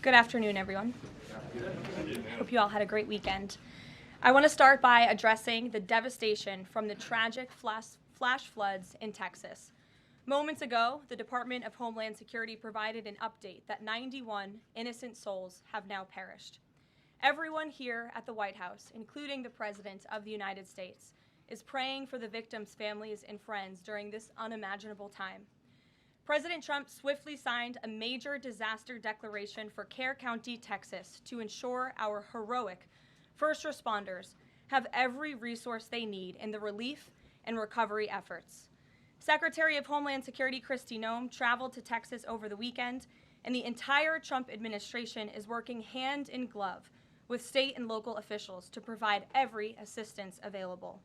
Good afternoon, everyone. Hope you all had a great weekend. I want to start by addressing the devastation from the tragic flash floods in Texas. Moments ago, the Department of Homeland Security provided an update that 91 innocent souls have now perished. Everyone here at the White House, including the President of the United States, is praying for the victims' families and friends during this unimaginable time. President Trump swiftly signed a major disaster declaration for Kerr County, Texas, to ensure our heroic first responders have every resource they need in the relief and recovery efforts. Secretary of Homeland Security Kristi Noem traveled to Texas over the weekend, and the entire Trump administration is working hand in glove with state and local officials to provide every assistance available.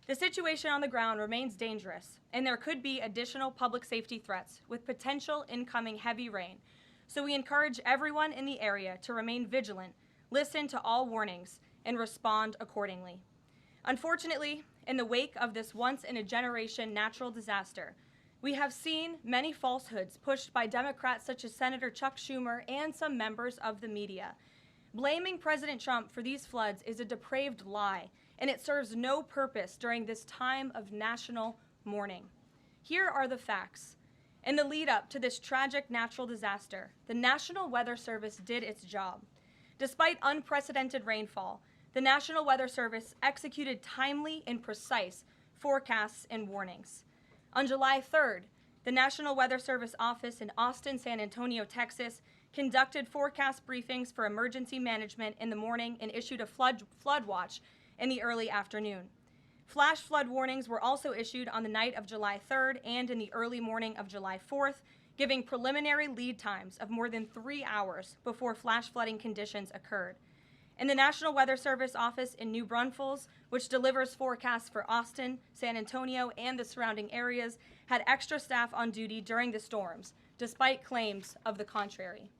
The situation on the ground remains dangerous, and there could be additional public safety threats with potential incoming heavy rain, so we encourage everyone in the area to remain vigilant, listen to all warnings, and respond accordingly. Unfortunately, in the wake of this once-in-a-generation natural disaster, we have seen many falsehoods pushed by Democrats such as Senator Chuck Schumer and some members of the media. Blaming President Trump for these floods is a depraved lie, and it serves no purpose during this time of national mourning. Here are the facts. In the lead up to this tragic natural disaster, the National Weather Service did its job. Despite unprecedented rainfall, the National Weather Service executed timely and precise forecasts and warnings. On July 3rd, the National Weather Service office in Austin, San Antonio, Texas, conducted forecast briefings for emergency management in the morning and issued a flood watch in the early afternoon. Flash flood warnings were also issued on the night of July 3rd and in the early morning of July 4th, giving preliminary lead times of more than 3 hours before flash flooding conditions occurred. And the National Weather Service office in New Braunfels, which delivers forecasts for Austin, San Antonio, and the surrounding areas, had extra staff on duty during the storms, despite claims of the contrary.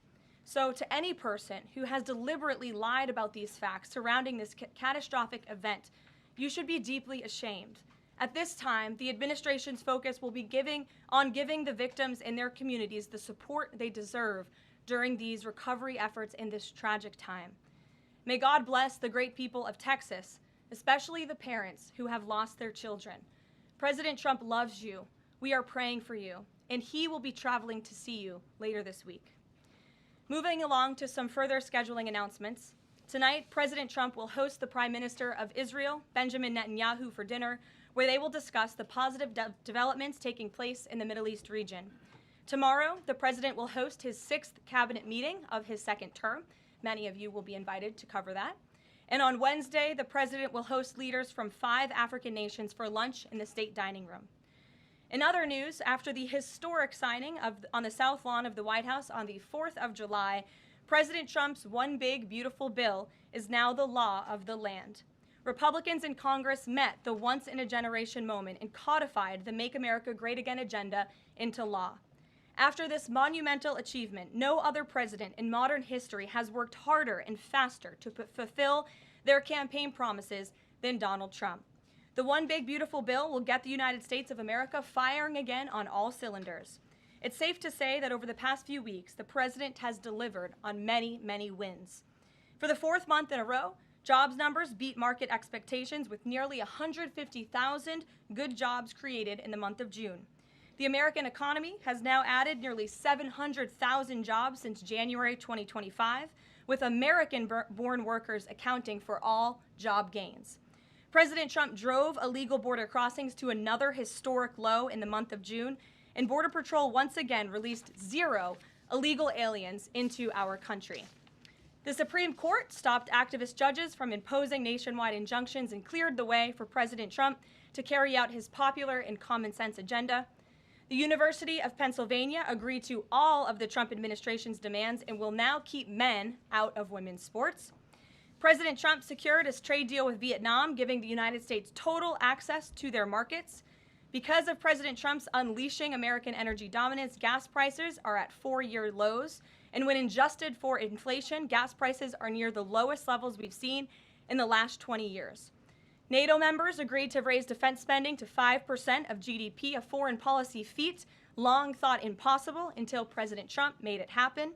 So to any person who has deliberately lied about these facts surrounding this catastrophic event, you should be deeply ashamed. At this time, the administration's focus will be giving the victims and their communities the support they deserve during these recovery efforts in this tragic time. May God bless the great people of Texas, especially the parents who have lost their children. President Trump loves you. We are praying for you, and he will be traveling to see you later this week. Moving along to some further scheduling announcements. Tonight, President Trump will host the Prime Minister of Israel, Benjamin Netanyahu, for dinner, where they will discuss the positive developments taking place in the Middle East region. Tomorrow, the President will host his 6th cabinet meeting of his second term. Many of you will be invited to cover that. And on Wednesday, the President will host leaders from 5 African nations for lunch in the state dining room. In other news, after the historic signing on the South Lawn of the White House on the 4th of July, President Trump's One Big Beautiful Bill is now the law of the land. Republicans in Congress met the once-in-a-generation moment and codified the Make America Great Again agenda into law. After this monumental achievement, no other president in modern history has worked harder and faster to fulfill their campaign promises than Donald Trump. The One Big Beautiful Bill will get the United States of America firing again on all cylinders. It's safe to say that over the past few weeks, the president has delivered on many, many wins. For the 4th month in a row, jobs numbers beat market expectations with nearly 150,000 good jobs created in the month of June. The American economy has now added nearly 700,000 jobs since January 2025, with American-born workers accounting for all job gains. President Trump drove illegal border crossings to another historic low in the month of June, and Border Patrol once again released 0 illegal aliens into our country. The Supreme Court stopped activist judges from imposing nationwide injunctions and cleared the way for President Trump to carry out his popular and common sense agenda. The University of Pennsylvania agreed to all of the Trump administration's demands and will now keep men out of women's sports. President Trump secured his trade deal with Vietnam, giving the United States total access to their markets. Because of President Trump's unleashing American energy dominance, gas prices are at 4-year lows. And when adjusted for inflation, gas prices are near the lowest levels we've seen in the last 20 years. NATO members agreed to raise defense spending to 5% of GDP, a foreign policy feat long thought impossible until President Trump made it happen.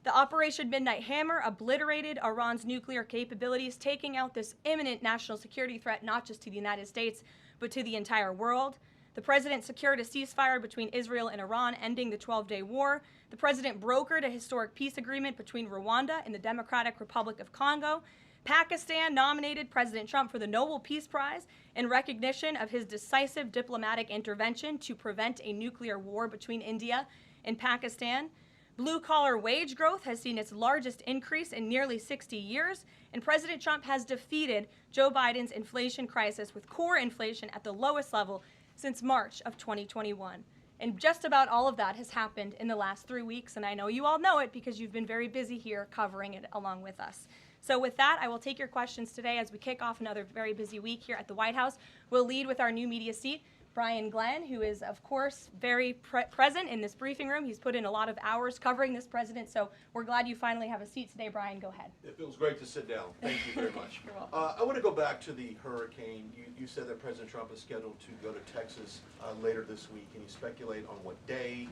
The Operation Midnight Hammer obliterated Iran's nuclear capabilities, taking out this imminent national security threat not just to the United States, but to the entire world. The president secured a ceasefire between Israel and Iran, ending the 12-day war. The president brokered a historic peace agreement between Rwanda and the Democratic Republic of Congo. Pakistan nominated President Trump for the Nobel Peace Prize in recognition of his decisive diplomatic intervention to prevent a nuclear war between India and Pakistan. Blue-collar wage growth has seen its largest increase in nearly 60 years, and President Trump has defeated Joe Biden's inflation crisis with core inflation at the lowest level since March of 2021. And just about all of that has happened in the last 3 weeks, and I know you all know it because you've been very busy here covering it along with us. So with that, I will take your questions today as we kick off another very busy week here at the White House. We'll lead with our new media seat, Brian Glenn, who is, of course, very present in this briefing room. He's put in a lot of hours covering this president, so we're glad you finally have a seat today. Brian, go ahead. It feels great to sit down. Thank you very much. You're welcome. I want to go back to the hurricane. You said that President Trump is scheduled to go to Texas later this week. Can you speculate on what day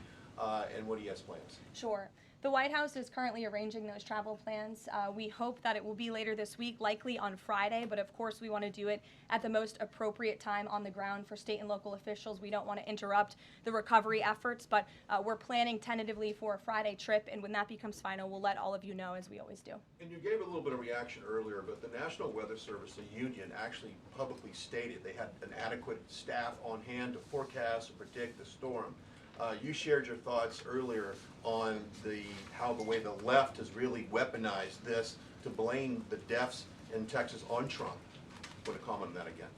and what he has plans? Sure. The White House is currently arranging those travel plans. We hope that it will be later this week, likely on Friday, but of course we want to do it at the most appropriate time on the ground for state and local officials. We don't want to interrupt the recovery efforts, but we're planning tentatively for a Friday trip, and when that becomes final, we'll let all of you know, as we always do. And you gave a little bit of reaction earlier, but the National Weather Service, the union, actually publicly stated they had an adequate staff on hand to forecast and predict the storm. You shared your thoughts earlier on how the way the left has really weaponized this to blame the deaths in Texas on Trump. Want to comment on that again?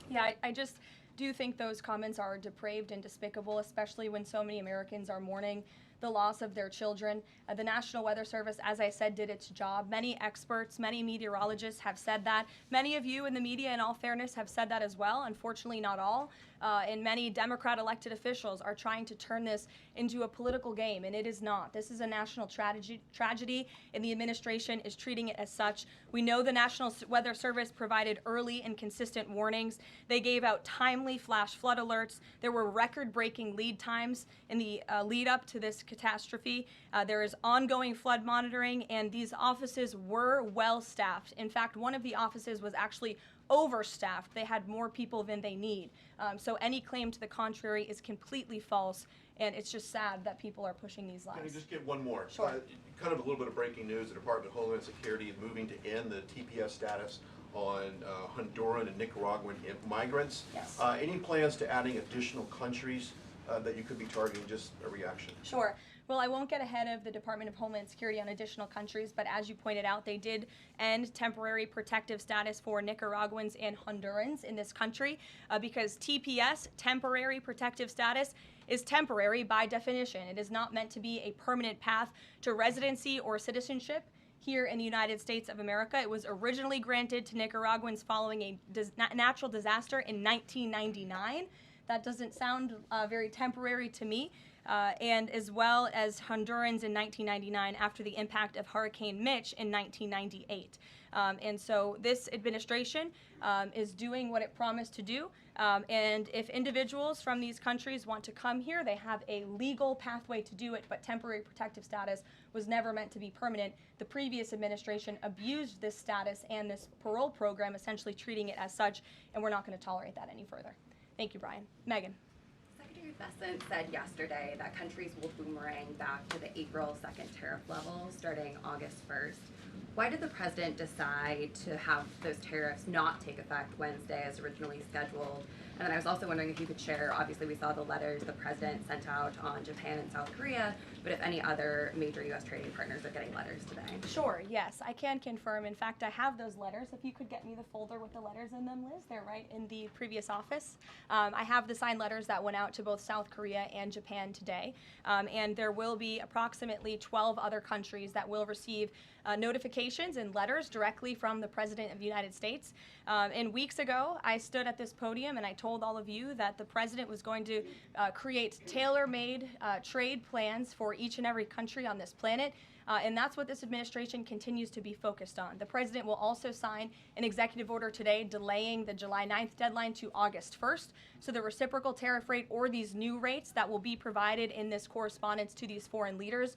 Yeah, I just do think those comments are depraved and despicable, especially when so many Americans are mourning the loss of their children. The National Weather Service, as I said, did its job. Many experts, many meteorologists have said that. Many of you in the media, in all fairness, have said that as well. Unfortunately, not all. And many Democrat elected officials are trying to turn this into a political game, and it is not. This is a national tragedy, and the administration is treating it as such. We know the National Weather Service provided early and consistent warnings. They gave out timely flash flood alerts. There were record-breaking lead times in the lead up to this catastrophe. There is ongoing flood monitoring, and these offices were well staffed. In fact, one of the offices was actually overstaffed. They had more people than they need. So any claim to the contrary is completely false, and it's just sad that people are pushing these lies. Can I just get one more? Sure. Kind of a little bit of breaking news. The Department of Homeland Security is moving to end the TPS status on Honduran and Nicaraguan migrants. Yes. Any plans to adding additional countries that you could be targeting? Just a reaction. Sure. Well, I won't get ahead of the Department of Homeland Security on additional countries, but as you pointed out, they did end temporary protective status for Nicaraguans and Hondurans in this country because TPS, temporary protective status, is temporary by definition. It is not meant to be a permanent path to residency or citizenship here in the United States of America. It was originally granted to Nicaraguans following a natural disaster in 1999. That doesn't sound very temporary to me. And as well as Hondurans in 1999 after the impact of Hurricane Mitch in 1998. And so this administration is doing what it promised to do. And if individuals from these countries want to come here, they have a legal pathway to do it, but temporary protective status was never meant to be permanent. The previous administration abused this status and this parole program, essentially treating it as such, and we're not going to tolerate that any further. Thank you, Brian. Megan. Secretary Bessent said yesterday that countries will boomerang back to the April 2nd tariff level starting August 1st. Why did the president decide to have those tariffs not take effect Wednesday as originally scheduled? And then I was also wondering if you could share, obviously we saw the letters the president sent out on Japan and South Korea, but if any other major U.S. trading partners are getting letters today. Sure, yes, I can confirm. In fact, I have those letters. If you could get me the folder with the letters in them, Liz, they're right in the previous office. I have the signed letters that went out to both South Korea and Japan today. And there will be approximately 12 other countries that will receive notifications and letters directly from the President of the United States. And weeks ago, I stood at this podium and I told all of you that the President was going to create tailor-made trade plans for each and every country on this planet. And that's what this administration continues to be focused on. The president will also sign an executive order today delaying the July 9th deadline to August 1st. So the reciprocal tariff rate or these new rates that will be provided in this correspondence to these foreign leaders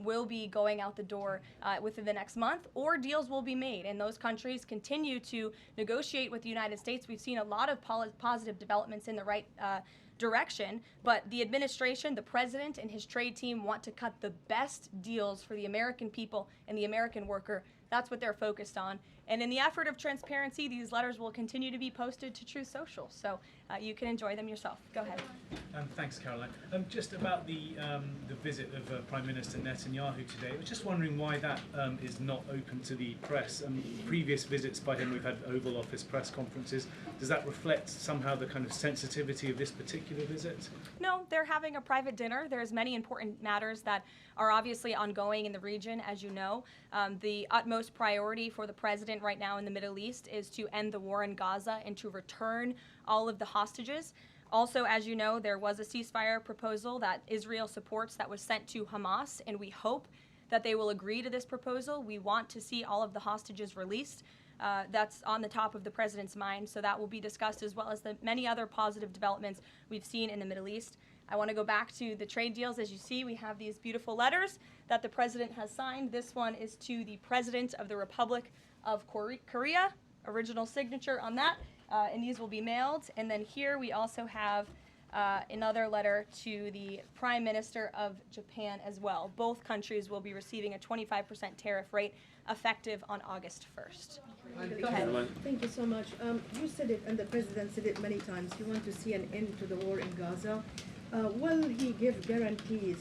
will be going out the door within the next month, or deals will be made. And those countries continue to negotiate with the United States. We've seen a lot of positive developments in the right direction, but the administration, the president, and his trade team want to cut the best deals for the American people and the American worker. That's what they're focused on. And in the effort of transparency, these letters will continue to be posted to Truth Social, so you can enjoy them yourself. Go ahead. Thanks, Caroline. Just about the visit of Prime Minister Netanyahu today, I was just wondering why that is not open to the press. Previous visits by him, we've had Oval Office press conferences. Does that reflect somehow the kind of sensitivity of this particular visit? No, they're having a private dinner. There's many important matters that are obviously ongoing in the region, as you know. The utmost priority for the president right now in the Middle East is to end the war in Gaza and to return all of the hostages. Also, as you know, there was a ceasefire proposal that Israel supports that was sent to Hamas, and we hope that they will agree to this proposal. We want to see all of the hostages released. That's on the top of the president's mind, so that will be discussed, as well as the many other positive developments we've seen in the Middle East. I want to go back to the trade deals. As you see, we have these beautiful letters that the president has signed. This one is to the President of the Republic of Korea, original signature on that, and these will be mailed. And then here we also have another letter to the Prime Minister of Japan as well. Both countries will be receiving a 25% tariff rate effective on August 1st. Go ahead. Thank you so much. You said it, and the president said it many times. You want to see an end to the war in Gaza. Will he give guarantees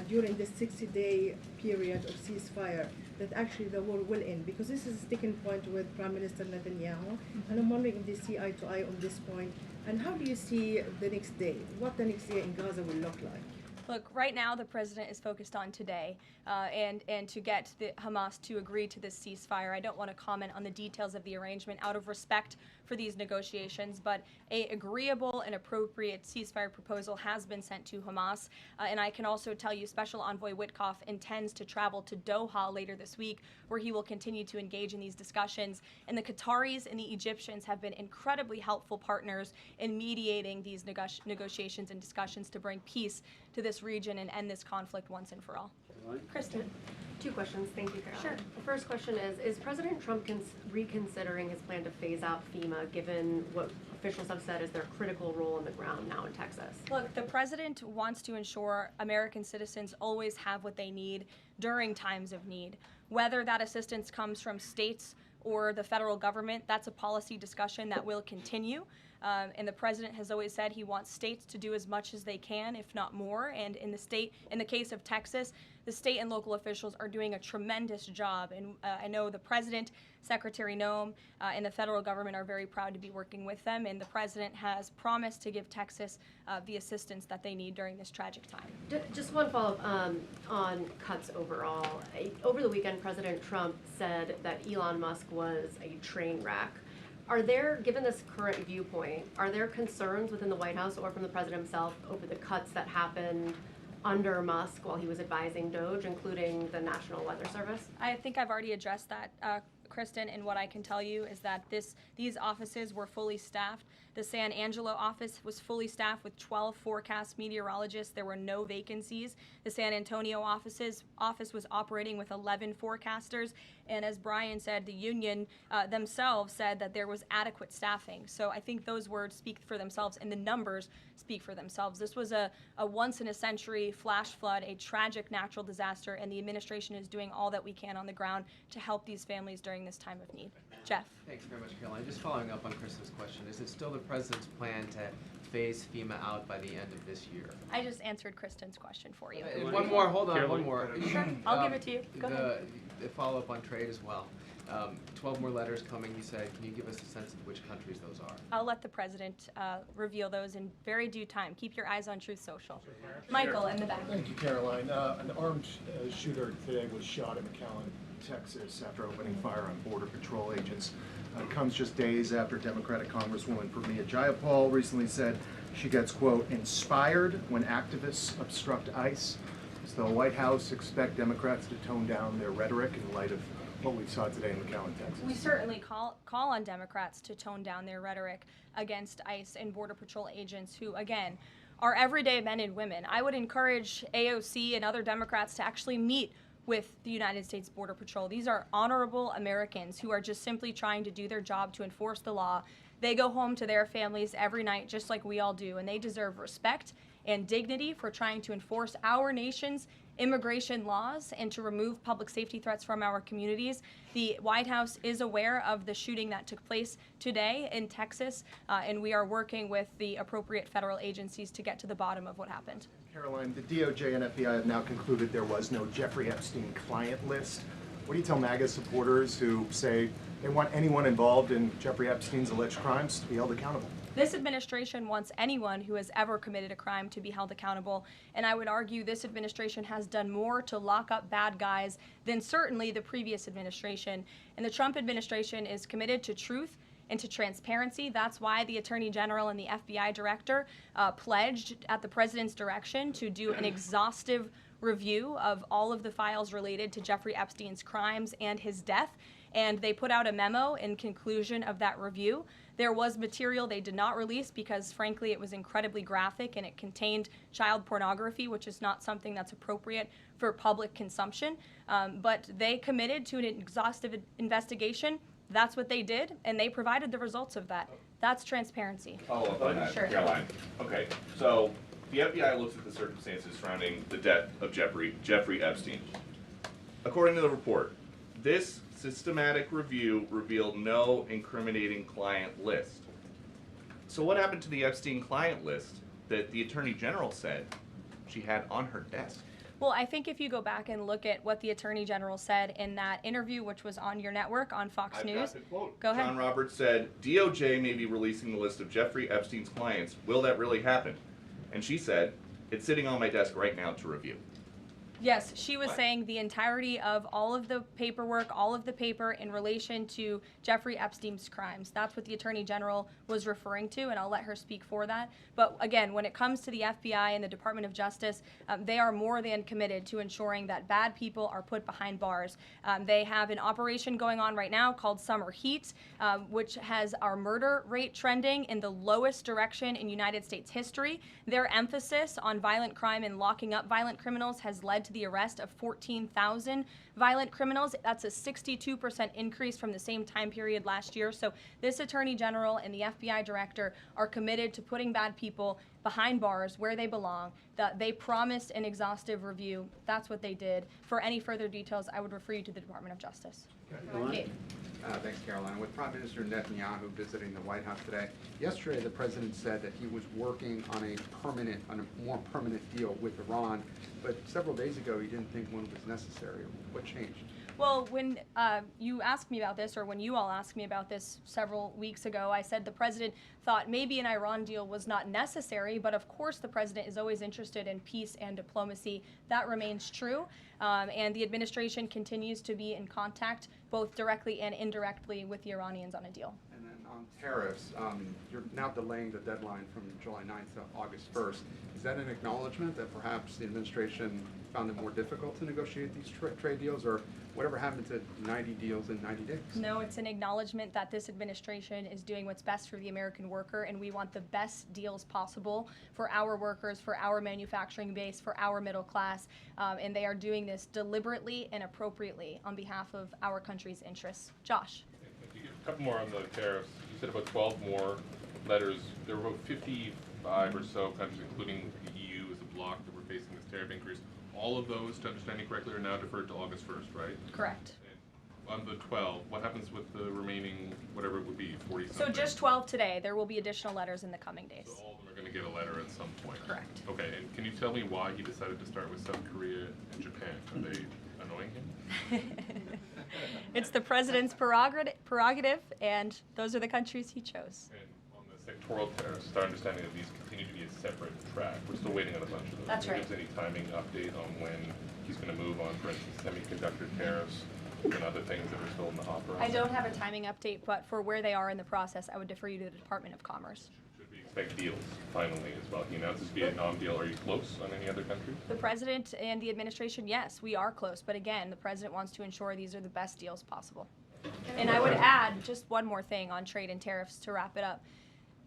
during this 60-day period of ceasefire that actually the war will end? Because this is a sticking point with Prime Minister Netanyahu, and I'm wondering if they see eye to eye on this point. And how do you see the next day? What the next day in Gaza will look like? Look, right now the president is focused on today and to get the Hamas to agree to this ceasefire. I don't want to comment on the details of the arrangement out of respect for these negotiations, but a agreeable and appropriate ceasefire proposal has been sent to Hamas. And I can also tell you Special Envoy Witkoff intends to travel to Doha later this week, where he will continue to engage in these discussions. And the Qataris and the Egyptians have been incredibly helpful partners in mediating these negotiations and discussions to bring peace to this region and end this conflict once and for all. Kristen. Two questions. Thank you, Caroline. Sure. The first question is President Trump reconsidering his plan to phase out FEMA, given what officials have said is their critical role on the ground now in Texas? Look, the president wants to ensure American citizens always have what they need during times of need. Whether that assistance comes from states or the federal government, that's a policy discussion that will continue. And the president has always said he wants states to do as much as they can, if not more. And in the case of Texas, the state and local officials are doing a tremendous job. And I know the president, Secretary Noem, and the federal government are very proud to be working with them. And the president has promised to give Texas the assistance that they need during this tragic time. Just one follow-up on cuts overall. Over the weekend, President Trump said that Elon Musk was a train wreck. Are there, given this current viewpoint, are there concerns within the White House or from the president himself over the cuts that happened under Musk while he was advising DOGE, including the National Weather Service? I think I've already addressed that, Kristen, and what I can tell you is that these offices were fully staffed. The San Angelo office was fully staffed with 12 forecast meteorologists. There were no vacancies. The San Antonio office was operating with 11 forecasters. And as Brian said, the union themselves said that there was adequate staffing. So I think those words speak for themselves, and the numbers speak for themselves. This was a once-in-a-century flash flood, a tragic natural disaster, and the administration is doing all that we can on the ground to help these families during this time of need. Jeff. Thanks very much, Caroline. Just following up on Kristen's question, is it still the president's plan to phase FEMA out by the end of this year? I just answered Kristen's question for you. One more, hold on, one more. Sure, I'll give it to you. Go ahead. The follow-up on trade as well. 12 more letters coming, you said. Can you give us a sense of which countries those are? I'll let the president reveal those in very due time. Keep your eyes on Truth Social. Michael, in the back. Thank you, Caroline. An armed shooter today was shot in McAllen, Texas, after opening fire on Border Patrol agents. It comes just days after Democratic Congresswoman Pramila Jayapal recently said she gets, quote, inspired when activists obstruct ICE. Does the White House expect Democrats to tone down their rhetoric in light of what we saw today in McAllen, Texas? We certainly call on Democrats to tone down their rhetoric against ICE and Border Patrol agents who, again, are everyday men and women. I would encourage AOC and other Democrats to actually meet with the United States Border Patrol. These are honorable Americans who are just simply trying to do their job to enforce the law. They go home to their families every night just like we all do, and they deserve respect and dignity for trying to enforce our nation's immigration laws and to remove public safety threats from our communities. The White House is aware of the shooting that took place today in Texas, and we are working with the appropriate federal agencies to get to the bottom of what happened. Caroline, the DOJ and FBI have now concluded there was no Jeffrey Epstein client list. What do you tell MAGA supporters who say they want anyone involved in Jeffrey Epstein's alleged crimes to be held accountable? This administration wants anyone who has ever committed a crime to be held accountable, and I would argue this administration has done more to lock up bad guys than certainly the previous administration. And the Trump administration is committed to truth and to transparency. That's why the Attorney General and the FBI Director pledged at the President's direction to do an exhaustive review of all of the files related to Jeffrey Epstein's crimes and his death. And they put out a memo in conclusion of that review. There was material they did not release because, frankly, it was incredibly graphic and it contained child pornography, which is not something that's appropriate for public consumption. But they committed to an exhaustive investigation. That's what they did, and they provided the results of that. That's transparency. Follow up on that, Sure. Caroline. Okay, so the FBI looks at the circumstances surrounding the death of Jeffrey Epstein. According to the report, this systematic review revealed no incriminating client list. So what happened to the Epstein client list that the Attorney General said she had on her desk? Well, I think if you go back and look at what the Attorney General said in that interview, which was on your network, on Fox I've News. got the quote. Go ahead. John Roberts said, DOJ may be releasing the list of Jeffrey Epstein's clients. Will that really happen? And she said, it's sitting on my desk right now to review. Yes, she was What? saying the entirety of all of the paperwork, all of the paper in relation to Jeffrey Epstein's crimes. That's what the Attorney General was referring to, and I'll let her speak for that. But again, when it comes to the FBI and the Department of Justice, they are more than committed to ensuring that bad people are put behind bars. They have an operation going on right now called Summer Heat, which has our murder rate trending in the lowest direction in United States history. Their emphasis on violent crime and locking up violent criminals has led to the arrest of 14,000 violent criminals. That's a 62% increase from the same time period last year. So this Attorney General and the FBI Director are committed to putting bad people behind bars where they belong. They promised an exhaustive review. That's what they did. For any further details, I would refer you to the Department of Justice. Kate. Thanks, Caroline. With Prime Minister Netanyahu visiting the White House today, yesterday the president said that he was working on a more permanent deal with Iran, but several days ago he didn't think one was necessary. What changed? Well, when you asked me about this, or when you all asked me about this several weeks ago, I said the president thought maybe an Iran deal was not necessary, but of course the president is always interested in peace and diplomacy. That remains true, and the administration continues to be in contact, both directly and indirectly, with the Iranians on a deal. And then on tariffs, you're now delaying the deadline from July 9th to August 1st. Is that an acknowledgement that perhaps the administration found it more difficult to negotiate these trade deals, or whatever happened to 90 deals in 90 days? No, it's an acknowledgement that this administration is doing what's best for the American worker, and we want the best deals possible for our workers, for our manufacturing base, for our middle class, and they are doing this deliberately and appropriately on behalf of our country's interests. Josh. A couple more on the tariffs. You said about 12 more letters. There were about 55 or so countries, including the EU as a bloc, that were facing this tariff increase. All of those, to understand you correctly, are now deferred to August 1st, right? Correct. And on the 12, what happens with the remaining, whatever it would be, 40 something? So just 12 today. There will be additional letters in the coming days. So all of them are going to get a letter at some point? Correct. Okay, and can you tell me why he decided to start with South Korea and Japan? Are they annoying him? It's the president's prerogative, and those are the countries he chose. And on the sectoral tariffs, it's our understanding that these continue to be a separate track. We're still waiting on a bunch of those. That's right. Is there any timing update on when he's going to move on, for instance, semiconductor tariffs and other things that are still in the hopper? I don't have a timing update, but for where they are in the process, I would defer you to the Department of Commerce. Should we expect expect deals finally as well? He announced this Vietnam deal. Are you close on any other countries? The president and the administration, yes, we are close. But again, the president wants to ensure these are the best deals possible. And I would add just one more thing on trade and tariffs to wrap it up.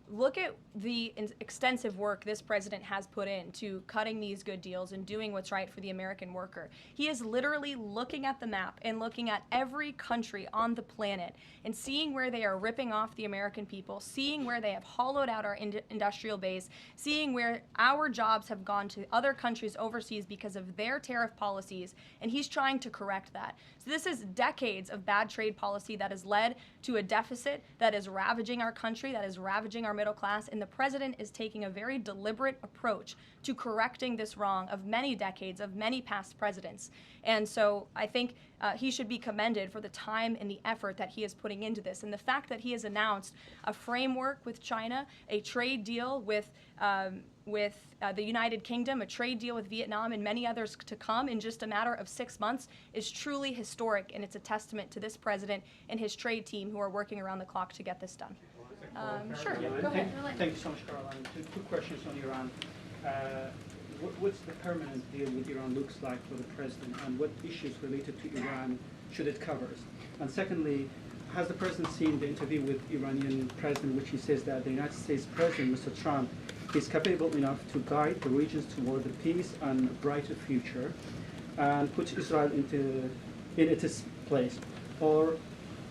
Look at the extensive work this president has put into cutting these good deals and doing what's right for the American worker. He is literally looking at the map and looking at every country on the planet and seeing where they are ripping off the American people, seeing where they have hollowed out our industrial base, seeing where our jobs have gone to other countries overseas because of their tariff policies, and he's trying to correct that. So this is decades of bad trade policy that has led to a deficit that is ravaging our country, that is ravaging our middle class, and the president is taking a very deliberate approach to correcting this wrong of many decades, of many past presidents. And so I think he should be commended for the time and the effort that he is putting into this. And the fact that he has announced a framework with China, a trade deal with the United Kingdom, a trade deal with Vietnam, and many others to come in just a matter of 6 months is truly historic, and it's a testament to this president and his trade team who are working around the clock to get this done. Sure, go ahead. Thank you so much, Caroline. Two questions on Iran. What's the permanent deal with Iran looks like for the president, and what issues related to Iran should it cover? And secondly, has the president seen the interview with Iranian president, which he says that the United States president, Mr. Trump, is capable enough to guide the regions toward a peace and a brighter future, and put Israel in its place, or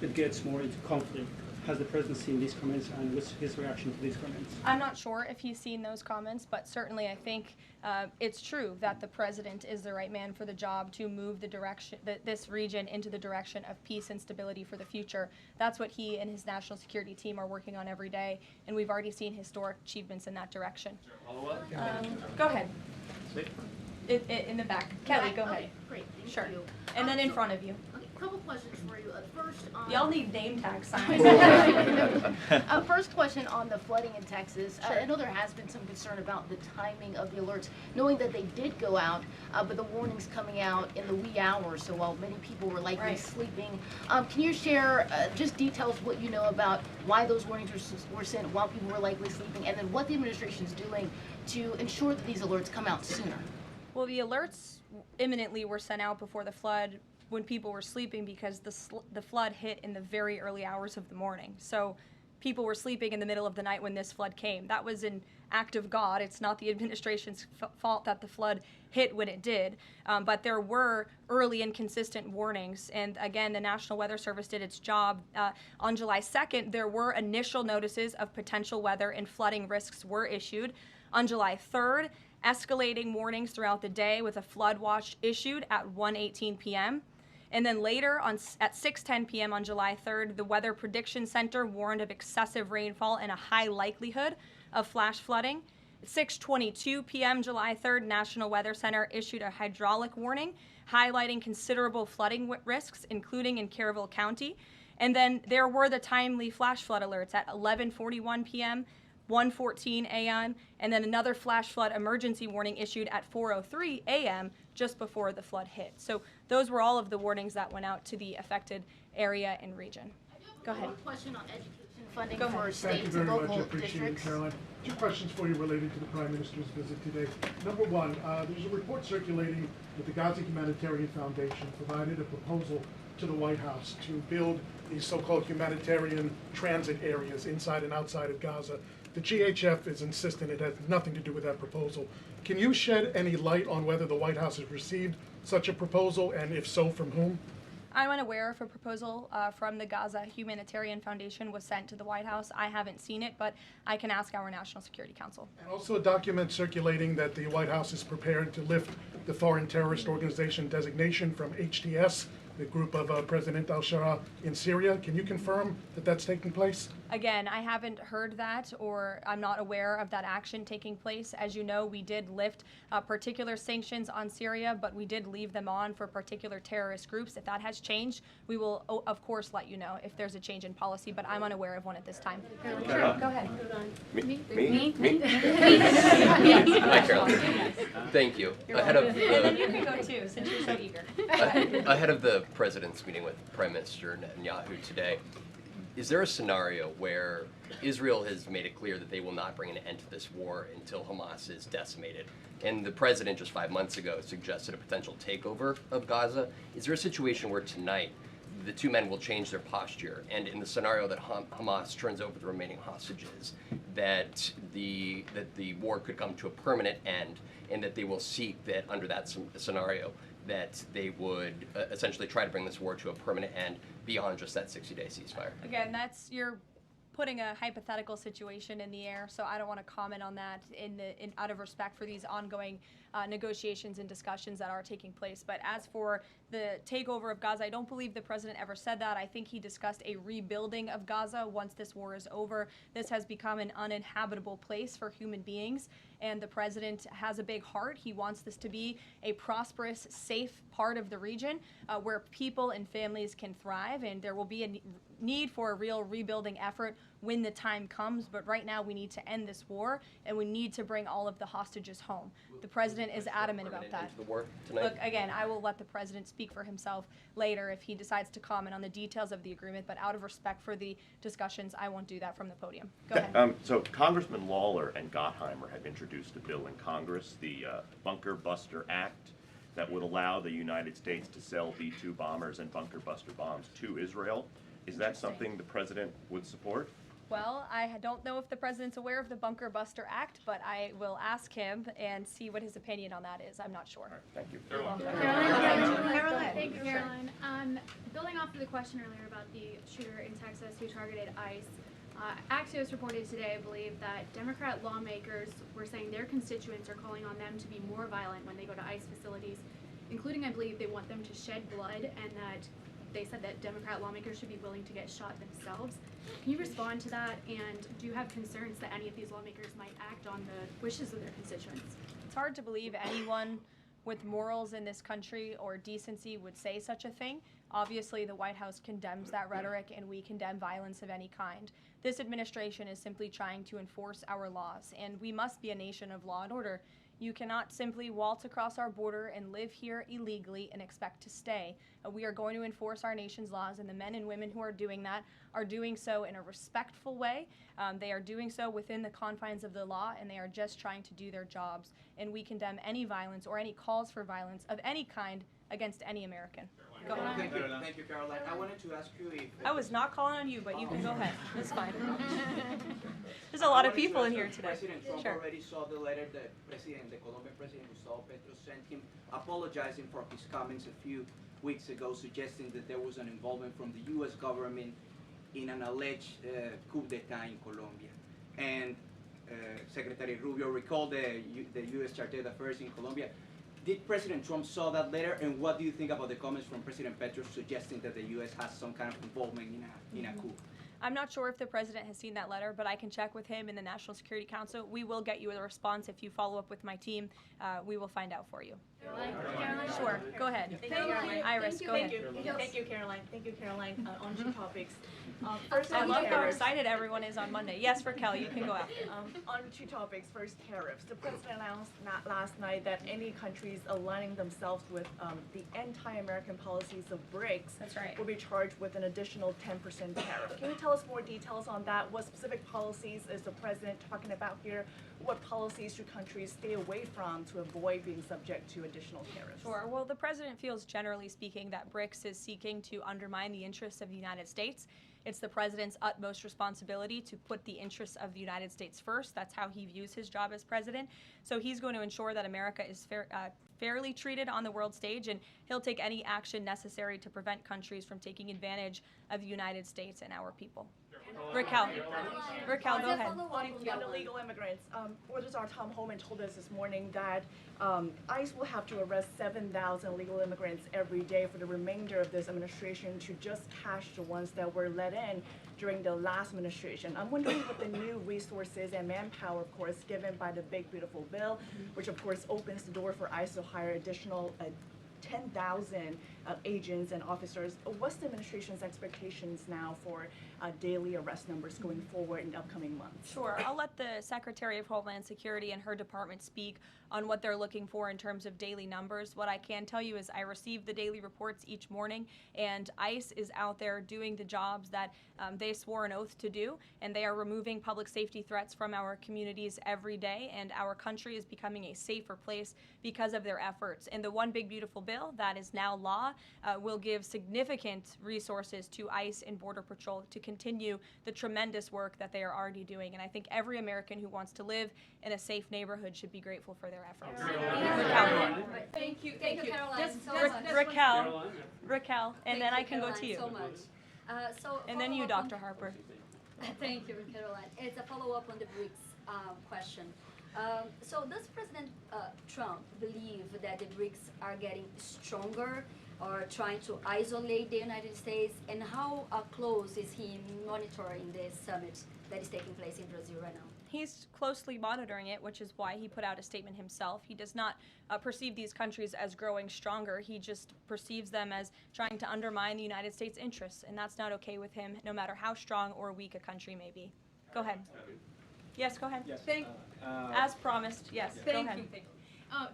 it gets more into conflict? Has the president seen these comments, and what's his reaction to these comments? I'm not sure if he's seen those comments, but certainly I think it's true that the president is the right man for the job to move the direction, this region into the direction of peace and stability for the future. That's what he and his national security team are working on every day, and we've already seen historic achievements in that direction. Go ahead. In the back. Kelly, go ahead. Okay, great, thank Sure. you. And then in front of you. Okay, couple questions for you. First on... Y'all need name tag signs. First question on the flooding in Texas. I know there has been some concern about the timing of the alerts, knowing that they did go out, but the warnings coming out in the wee hours, so while many people were likely sleeping. Can you share just details what you know about why those warnings were sent while people were likely sleeping, and then what the administration is doing to ensure that these alerts come out sooner? Well, the alerts imminently were sent out before the flood when people were sleeping because the flood hit in the very early hours of the morning. So people were sleeping in the middle of the night when this flood came. That was an act of God. It's not the administration's fault that the flood hit when it did. But there were early and consistent warnings. And again, the National Weather Service did its job. On July 2nd, there were initial notices of potential weather and flooding risks were issued. On July 3rd, escalating warnings throughout the day with a flood watch issued at 1:18 p.m. And then later at 6:10 p.m. on July 3rd, the Weather Prediction Center warned of excessive rainfall and a high likelihood of flash flooding. At 6:22 p.m. July 3rd, National Weather Center issued a hydraulic warning highlighting considerable flooding risks, including in Caryville County. And then there were the timely flash flood alerts at 11:41 p.m., 1:14 a.m., and then another flash flood emergency warning issued at 4:03 a.m. just before the flood hit. So those were all of the warnings that went out to the affected area and region. Go ahead. One question on education funding Go for ahead. states Thank you and very local much. I appreciate it, districts. Caroline. Two questions for you related to the Prime Minister's visit today. Number one, there's a report circulating that the Gaza Humanitarian Foundation provided a proposal to the White House to build these so-called humanitarian transit areas inside and outside of Gaza. The GHF is insistent it has nothing to do with that proposal. Can you shed any light on whether the White House has received such a proposal, and if so, from whom? I'm unaware if a proposal from the Gaza Humanitarian Foundation was sent to the White House. I haven't seen it, but I can ask our National Security Council. And also a document circulating that the White House is prepared to lift the Foreign Terrorist Organization designation from HTS, the group of President al-Shara in Syria. Can you confirm that that's taking place? Again, I haven't heard that, or I'm not aware of that action taking place. As you know, we did lift particular sanctions on Syria, but we did leave them on for particular terrorist groups. If that has changed, we will, of course, let you know if there's a change in policy, but I'm unaware of one at this time. Sure, go ahead. Me? Hi, Caroline. Thank you. Ahead of And then you can go too, since you're so eager. ahead of the president's meeting with Prime Minister Netanyahu today, is there a scenario where Israel has made it clear that they will not bring an end to this war until Hamas is decimated? And the president just 5 months ago suggested a potential takeover of Gaza. Is there a situation where tonight the two men will change their posture, and in the scenario that Hamas turns over the remaining hostages, that the war could come to a permanent end, and that they will seek that under that scenario that they would essentially try to bring this war to a permanent end beyond just that 60-day ceasefire? Again, you're putting a hypothetical situation in the air, so I don't want to comment on that out of respect for these ongoing negotiations and discussions that are taking place. But as for the takeover of Gaza, I don't believe the president ever said that. I think he discussed a rebuilding of Gaza once this war is over. This has become an uninhabitable place for human beings, and the president has a big heart. He wants this to be a prosperous, safe part of the region where people and families can thrive, and there will be a need for a real rebuilding effort when the time comes. But right now we need to end this war, and we need to bring all of the hostages home. The president is adamant about that. The war tonight? Look, again, I will let the president speak for himself later if he decides to comment on the details of the agreement, but out of respect for the discussions, I won't do that from the podium. Go ahead. So Congressman Lawler and Gottheimer have introduced a bill in Congress, the Bunker Buster Act, that would allow the United States to sell B-2 bombers and bunker buster bombs to Israel. Is that something the president would support? Well, I don't know if the president's aware of the Bunker Buster Act, but I will ask him and see what his opinion on that is. I'm not sure. All right, thank you. Caroline. Thank you, Caroline. Building off of the question earlier about the shooter in Texas who targeted ICE, Axios reported today, I believe, that Democrat lawmakers were saying their constituents are calling on them to be more violent when they go to ICE facilities, including, I believe, they want them to shed blood, and that they said that Democrat lawmakers should be willing to get shot themselves. Can you respond to that, and do you have concerns that any of these lawmakers might act on the wishes of their constituents? It's hard to believe anyone with morals in this country or decency would say such a thing. Obviously, the White House condemns that rhetoric, and we condemn violence of any kind. This administration is simply trying to enforce our laws, and we must be a nation of law and order. You cannot simply waltz across our border and live here illegally and expect to stay. We are going to enforce our nation's laws, and the men and women who are doing that are doing so in a respectful way. They are doing so within the confines of the law, and they are just trying to do their jobs. And we condemn any violence or any calls for violence of any kind against any American. Go ahead. Thank you, Caroline. I wanted to ask you if... I was not calling on you, but you can go ahead. It's fine. There's a lot of people in here today. President Trump Sure. already saw the letter that the Colombian president Gustavo Petro sent him, apologizing for his comments a few weeks ago, suggesting that there was an involvement from the U.S. government in an alleged coup d'etat in Colombia. And Secretary Rubio recalled the U.S. Chargé d'Affaires in Colombia. Did President Trump saw that letter, and what do you think about the comments from President Petro suggesting that the U.S. has some kind of involvement in a coup? I'm not sure if the president has seen that letter, but I can check with him in the National Security Council. We will get you a response if you follow up with my team. We will find out for you. Sure, go ahead. Iris, go ahead. Thank you, Caroline. Thank you, Caroline. On two topics. First, I love how excited everyone is on Monday. Yes, Raquel, you can go out. On two topics. First, tariffs. The president announced last night that any countries aligning themselves with the anti-American policies of BRICS will be charged with an additional 10% tariff. Can you tell us more details on that? What specific policies is the president talking about here? What policies should countries stay away from to avoid being subject to additional tariffs? Sure. Well, the president feels, generally speaking, that BRICS is seeking to undermine the interests of the United States. It's the president's utmost responsibility to put the interests of the United States first. That's how he views his job as president. So he's going to ensure that America is fairly treated on the world stage, and he'll take any action necessary to prevent countries from taking advantage of the United States and our people. Raquel, go ahead. On illegal immigrants, Reuters' Tom Homan told us this morning that ICE will have to arrest 7,000 illegal immigrants every day for the remainder of this administration to just catch the ones that were let in during the last administration. I'm wondering what the new resources and manpower, of course, given by the Big Beautiful Bill, which of course opens the door for ICE to hire additional 10,000 agents and officers. What's the administration's expectations now for daily arrest numbers going forward in the upcoming months? Sure. I'll let the Secretary of Homeland Security and her department speak on what they're looking for in terms of daily numbers. What I can tell you is I receive the daily reports each morning, and ICE is out there doing the jobs that they swore an oath to do, and they are removing public safety threats from our communities every day, and our country is becoming a safer place because of their efforts. And the One Big Beautiful Bill that is now law will give significant resources to ICE and Border Patrol to continue the tremendous work that they are already doing. And I think every American who wants to live in a safe neighborhood should be grateful for their efforts. Thank you, Karoline, Just so much. Raquel, and then I can go to you. So much. And then you, Dr. Harper. Thank you, Karoline. It's a follow-up on the BRICS question. So does President Trump believe that the BRICS are getting stronger or trying to isolate the United States? And how close is he monitoring this summit that is taking place in Brazil right now? He's closely monitoring it, which is why he put out a statement himself. He does not perceive these countries as growing stronger. He just perceives them as trying to undermine the United States' interests, and that's not okay with him, no matter how strong or weak a country may be. Go ahead. Yes, go ahead. Yes. As promised, yes, go ahead. Thank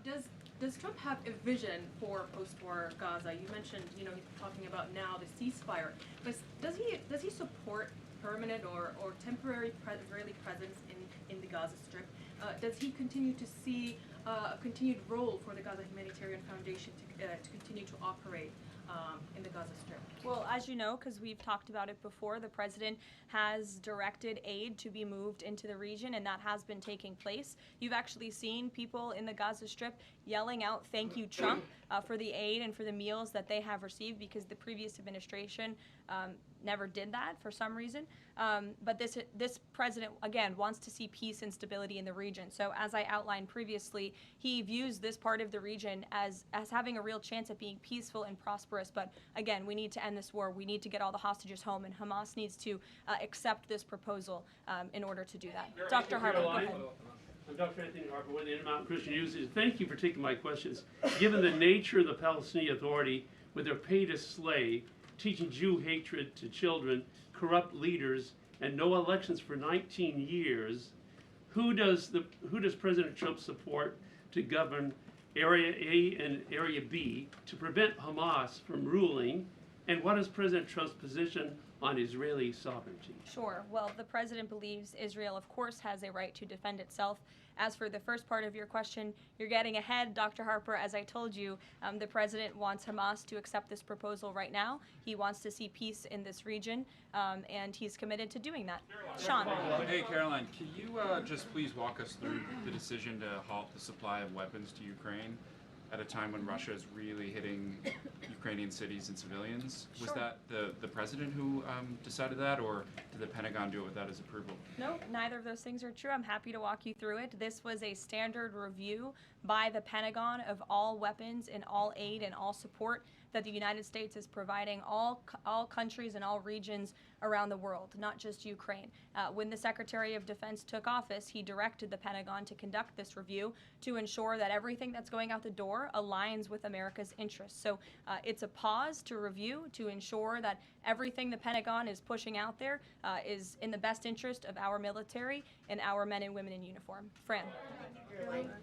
you. Does Trump have a vision for post-war Gaza? You mentioned, he's talking about now the ceasefire, but does he support permanent or temporary Israeli presence in the Gaza Strip? Does he continue to see a continued role for the Gaza Humanitarian Foundation to continue to operate in the Gaza Strip? Well, as you know, because we've talked about it before, the president has directed aid to be moved into the region, and that has been taking place. You've actually seen people in the Gaza Strip yelling out, "Thank you, Trump," for the aid and for the meals that they have received, because the previous administration never did that for some reason. But this president, again, wants to see peace and stability in the region. So as I outlined previously, he views this part of the region as having a real chance at being peaceful and prosperous. But again, we need to end this war. We need to get all the hostages home, and Hamas needs to accept this proposal in order to do that. Dr. Harper, go ahead. I'm Dr. Anthony Harper with the Intermountain Christian Youth. Thank you for taking my questions. Given the nature of the Palestinian Authority, with their pay to slay, teaching Jew hatred to children, corrupt leaders, and no elections for 19 years, who does President Trump support to govern Area A and Area B to prevent Hamas from ruling? And what is President Trump's position on Israeli sovereignty? Sure. Well, the president believes Israel, of course, has a right to defend itself. As for the first part of your question, you're getting ahead, Dr. Harper. As I told you, the president wants Hamas to accept this proposal right now. He wants to see peace in this region, and he's committed to doing that. Sean. Hey, Caroline, can you just please walk us through the decision to halt the supply of weapons to Ukraine at a time when Russia is really hitting Ukrainian cities and civilians? Was that the president who decided that, or did the Pentagon do it without his approval? No, neither of those things are true. I'm happy to walk you through it. This was a standard review by the Pentagon of all weapons and all aid and all support that the United States is providing all countries and all regions around the world, not just Ukraine. When the Secretary of Defense took office, he directed the Pentagon to conduct this review to ensure that everything that's going out the door aligns with America's interests. So it's a pause to review to ensure that everything the Pentagon is pushing out there is in the best interest of our military and our men and women in uniform. Fran.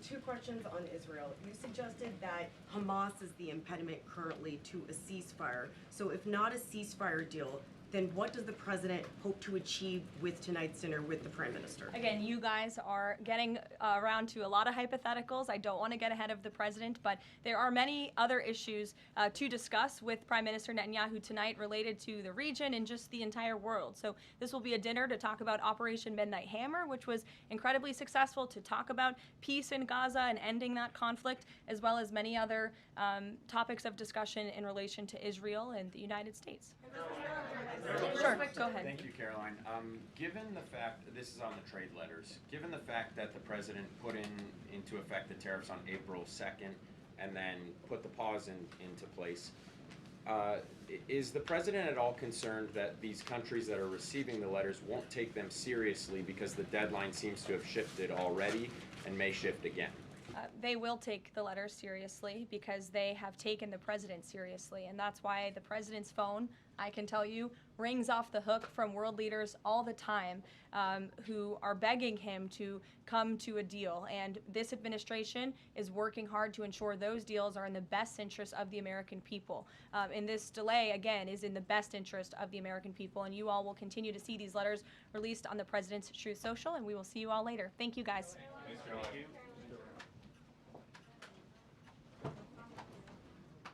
Two questions on Israel. You suggested that Hamas is the impediment currently to a ceasefire. So if not a ceasefire deal, then what does the president hope to achieve with tonight's dinner with the prime minister? Again, you guys are getting around to a lot of hypotheticals. I don't want to get ahead of the president, but there are many other issues to discuss with Prime Minister Netanyahu tonight related to the region and just the entire world. So this will be a dinner to talk about Operation Midnight Hammer, which was incredibly successful, to talk about peace in Gaza and ending that conflict, as well as many other topics of discussion in relation to Israel and the United States. Sure, go ahead. Thank you, Caroline. Given the fact, this is on the trade letters, given the fact that the president put into effect the tariffs on April 2nd and then put the pause into place, is the president at all concerned that these countries that are receiving the letters won't take them seriously because the deadline seems to have shifted already and may shift again? They will take the letters seriously because they have taken the president seriously, and that's why the president's phone, I can tell you, rings off the hook from world leaders all the time who are begging him to come to a deal. And this administration is working hard to ensure those deals are in the best interest of the American people. And this delay, again, is in the best interest of the American people. And you all will continue to see these letters released on the president's Truth Social, and we will see you all later. Thank you, guys. Thanks, Caroline.